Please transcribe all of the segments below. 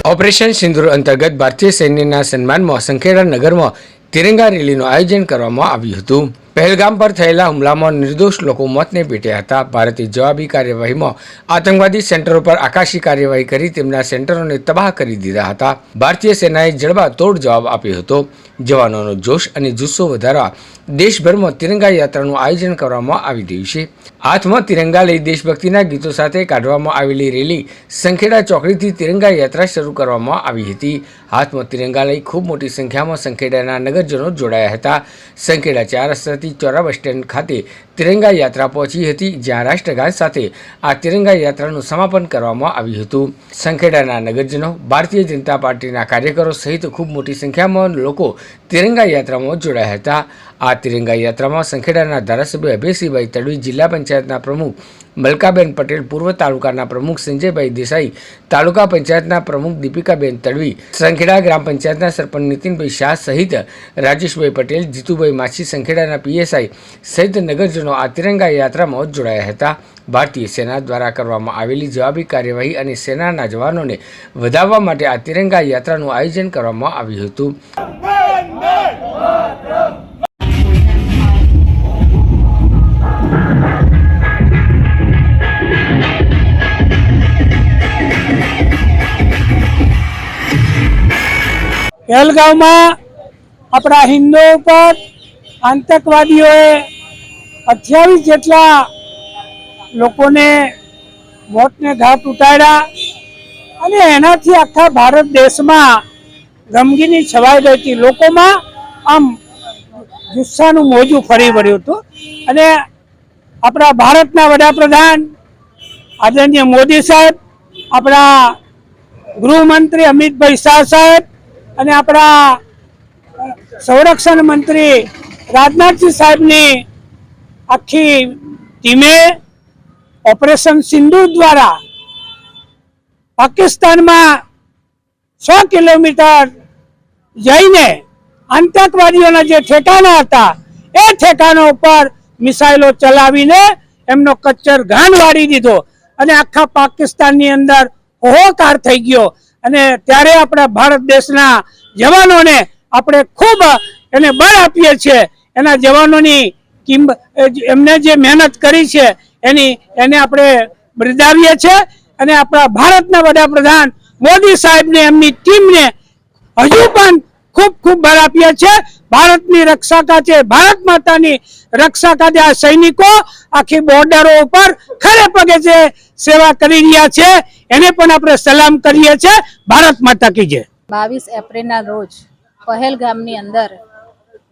Operation સિંદૂર અંતર્ગત ભારતીય સૈન્યના સન્માનમાં સંખેડા નગરમાં તિરંગા રેલીનું આયોજન કરવામાં આવ્યું હતું। પહેલગામ પર થયેલા હુમલામાં નિર્દોષ લોકો મોતને ભેટ્યા હતા। ભારતે જવાબી કાર્યવાહીમાં આતંકવાદી સેન્ટરો પર આકાશી કાર્યવાહી કરી તેમના સેન્ટરોને તબાહ કરી દીધા હતા। ભારતીય સેનાએ જડબાતોડ જવાબ આપ્યો હતો। જવાનોનો જોશ અને જુસ્સો વધારવા દેશભરમાં તિરંગા યાત્રાનું આયોજન કરવામાં આવી રહ્યું છે। હાથમાં તિરંગા લઈ દેશભક્તિના ગીતો સાથે કાઢવામાં આવેલી રેલી સંખેડા ચોકડીથી તિરંગા યાત્રા શરૂ કરવામાં આવી હતી। હાથમાં તિરંગા લઈ ખૂબ મોટી સંખ્યામાં સંખેડાના નગરજનો જોડાયા હતા। સંખેડા 4 રસ્તાથી ચોરા બસ સ્ટેન્ડ ખાતે તિરંગા યાત્રા પહોંચી હતી, જ્યાં રાષ્ટ્રગાન સાથે આ તિરંગા યાત્રાનું સમાપન કરવામાં આવ્યું હતું। સંખેડાના નગરજનો, ભારતીય જનતા પાર્ટીના કાર્યકરો સહિત ખૂબ મોટી સંખ્યામાં લોકો તિરંગા યાત્રામાં જોડાયા હતા। આ તિરંગા યાત્રામાં સંખેડાના ધારાસભ્ય અભયસિંહભાઈ તડવી, જિલ્લા પંચાયતના પ્રમુખ મલકાબેન પટેલ, પૂર્વ તાલુકાના પ્રમુખ સંજયભાઈ દેસાઈ, તાલુકા પંચાયતના પ્રમુખ દીપિકાબેન તડવી, સંખેડા ગ્રામ પંચાયતના સરપંચ નીતિનભાઈ શાહ સહિત રાજેશભાઈ પટેલ, જીતુભાઈ માછી, સંખેડાના પીએસઆઈ સહિત નગરજનો આ તિરંગા યાત્રામાં જોડાયા હતા। ભારતીય સેના દ્વારા કરવામાં આવેલી જવાબી કાર્યવાહી અને સેનાના જવાનોને વધાવવા માટે આ તિરંગા યાત્રાનું આયોજન કરવામાં આવ્યું હતું। પહેલગામમાં આપણા હિન્દુઓ પર આતંકવાદીઓએ 28 જેટલા લોકોને મોતને ઘાટ ઉતાર્યા અને એનાથી આખા ભારત દેશમાં ગમગીની છવાઈ ગઈ હતી। લોકોમાં આમ જુસ્સાનું મોજું ફરી વળ્યું હતું અને આપણા ભારતના વડાપ્રધાન આદરણીય મોદી સાહેબ, આપણા ગૃહમંત્રી અમિતભાઈ શાહ સાહેબ અને આપણા સંરક્ષણ મંત્રી રાજનાથસિંહ સાહેબની આખી ટીમે ઓપરેશન સિંદૂર દ્વારા પાકિસ્તાનમાં 100 કિલોમીટર જઈને આતંકવાદીઓના જે ઠેકાણા હતા એ ઠેકાણા ઉપર મિસાઇલો ચલાવીને એમનો કચ્ચર ઘાણ વાળી દીધો અને આખા પાકિસ્તાનની અંદર હોહોકાર થઈ ગયો। અને ત્યારે આપણા ભારત દેશના જવાનોને આપણે ખૂબ એને બળ આપીએ છીએ। એના જવાનોની એમને જે મહેનત કરી છે એને આપણે બિરદાવીએ છીએ અને આપણા ભારતના વડાપ્રધાન મોદી સાહેબને એમની ટીમને હજુ પણ ખૂબ ખૂબ બળ આપીએ છીએ। ભારતની રક્ષા કાજે, ભારત માતાની રક્ષા કાજે આ સૈનિકો આખી બોર્ડરો ઉપર ખડે પગે જે સેવા કરી રહ્યા છે એને પણ આપણે સલામ કરીએ છીએ। ભારત માતા કી જય। 22 એપ્રિલના રોજ પહેલગામની અંદર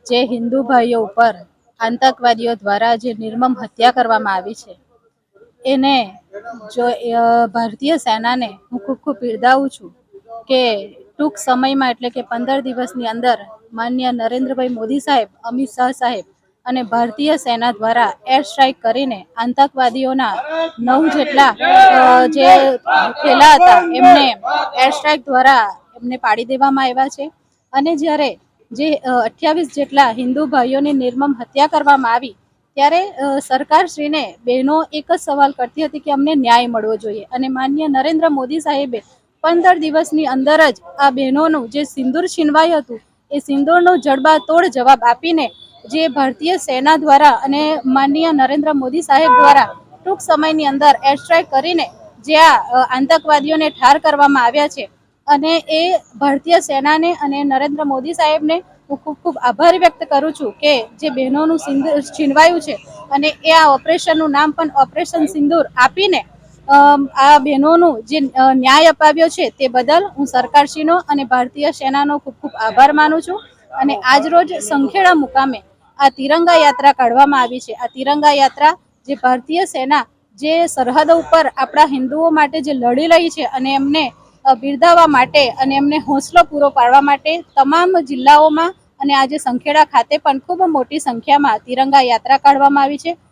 જે હિન્દુ ભાઈઓ ઉપર આતંકવાદીઓ દ્વારા જે નિર્મમ હત્યા કરવામાં આવી છે એને જો ભારતીય સેનાને હું ખૂબ ખૂબ બિરદાવું છું કે ટૂંક સમયમાં એટલે કે 15 દિવસની અંદર માનનીય નરેન્દ્રભાઈ મોદી સાહેબ, અમિત શાહ સાહેબ અને ભારતીય સેના દ્વારા એર સ્ટ્રાઇક કરીને આતંકવાદીઓના 9 જેટલા જે થયેલા હતા એમને એર સ્ટ્રાઇક દ્વારા એમને પાડી દેવામાં આવ્યા છે। અને જ્યારે જે 28 જેટલા હિન્દુ ભાઈઓની નિર્મમ હત્યા કરવામાં આવી ત્યારે સરકારશ્રીને બહેનો એક જ સવાલ કરતી હતી કે અમને ન્યાય મળવો જોઈએ અને માનનીય નરેન્દ્ર મોદી સાહેબે 15 દિવસની અંદર જ આ બહેનોનું જે સિંદૂર છીનવાયું હતું એ સિંદૂરનો જડબાતોડ જવાબ આપીને જે ભારતીય સેના દ્વારા અને માનનીય નરેન્દ્ર મોદી સાહેબ દ્વારા ટૂંક સમયની અંદર એર સ્ટ્રાઇક કરીને જે આ આતંકવાદીઓને ઠાર કરવામાં આવ્યા છે અને એ ભારતીય સેનાને અને નરેન્દ્ર મોદી સાહેબને હું ખૂબ ખૂબ આભાર વ્યક્ત કરું છું કે જે બહેનોનું સિંદૂર છીનવાયું છે અને એ આ ઓપરેશનનું નામ પણ ઓપરેશન સિંદૂર આપીને આ બહેનોનું જે ન્યાય અપાવ્યો છે તે બદલ હું સરકારશ્રીનો અને ભારતીય સેનાનો ખૂબ ખૂબ આભાર માનું છું। અને આજરોજ સંખેડા મુકામે આ તિરંગા યાત્રા કાઢવામાં આવી છે। આ તિરંગા યાત્રા જે ભારતીય સેના જે સરહદો ઉપર આપણા હિન્દુઓ માટે જે લડી રહી છે અને એમને બિરદાવવા માટે અને એમને હોંસલો પૂરો પાડવા માટે તમામ જિલ્લાઓમાં અને આજે સંખેડા ખાતે પણ ખૂબ મોટી સંખ્યામાં તિરંગા યાત્રા કાઢવામાં આવી છે।